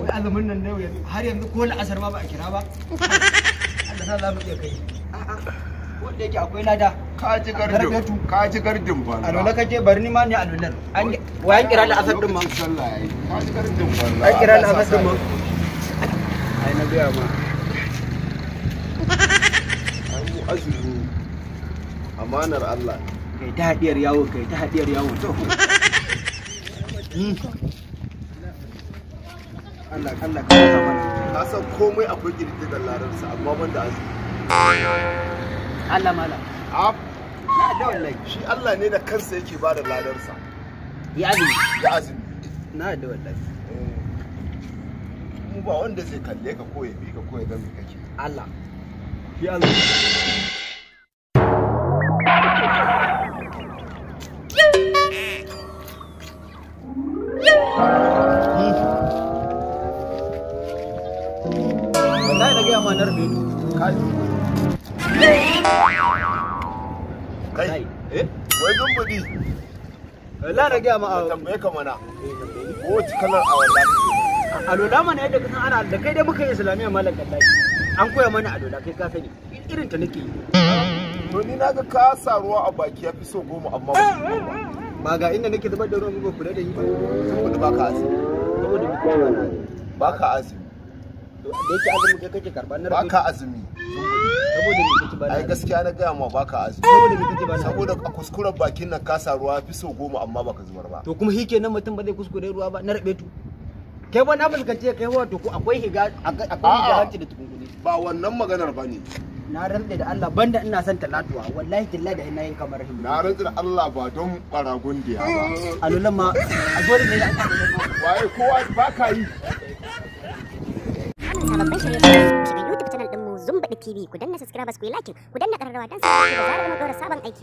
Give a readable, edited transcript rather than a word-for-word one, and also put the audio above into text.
Wai azumin nan ne har yanzu ko la'asar ma ba a kira ba. Allah sa za mu iya kai. Wanda yake akwai lada. Ka ji gardin ba. Alwala kake bari ni ma ne alwalar. Wayan kira la'asar din ma. Sallah yayi. Ka ji gardin ba. An kira la'asar din ma. Ai na biya ma. Azumi amanar Allah. Kai ta hadiyar yawo to. Allah ka saka mana. Ka san komai akwai girgizar lararsa amma ban da azumi. Allah mala. Na da wallahi. Shi Allah ne da kansa yake ba da ladarsa. Ya azumi. Ya azumi. Na da wallahi. Mu ba wanda zai kalle ka ko ya bi ka ko ya ga me kake. Allah. Ya azumi. Wallahi da gaya ma na rufe to. Kai. Wai zumbudi. Wallahi da gaya ma a tambaye ka mana. Ko ci kalar a wallahi. Alola mana yadda kasan ana da kai dai muka yi islamiyya malam kallahi. An koya mana alola kai ka sani. Irin ta nake yi. To ni naga ka sa ruwa a baki yafi so 10 amma ba ga inda nake zubar da ruwan ba kula da yi ba. saboda baka azumi. Saboda ni kowa na. Baka azumi. Da yake azumi kai kake karba na Baka azumi. saboda ni kake ba. Ai gaskiya na gaya ma baka azumi. Saboda ni kake ba. Saboda a kuskuren bakin nan ka sa ruwa yafi so 10 amma baka zubar ba. To kuma hike nan mutum ba zai kuskure ruwa ba na rabe tu. Kai ba na fuskanci kai wato ko akwai higa hanci da tukunguni. Ba wannan maganar bane. Na rantsa da Allah banda ina son talatuwa wallahi billahi da ina yin kamar hin. Na rantsa da Allah ba don baragun diya ba. Alulan ma a dole ne an ka Waye kowa baka yi. Sababbin shirye-shirye shiga YouTube channel ɗinmu Zumbaɗi TV ku danna subscribers ku yi like ku danna ƙararrawa don sanar da zarar mun ɗora sabon aiki.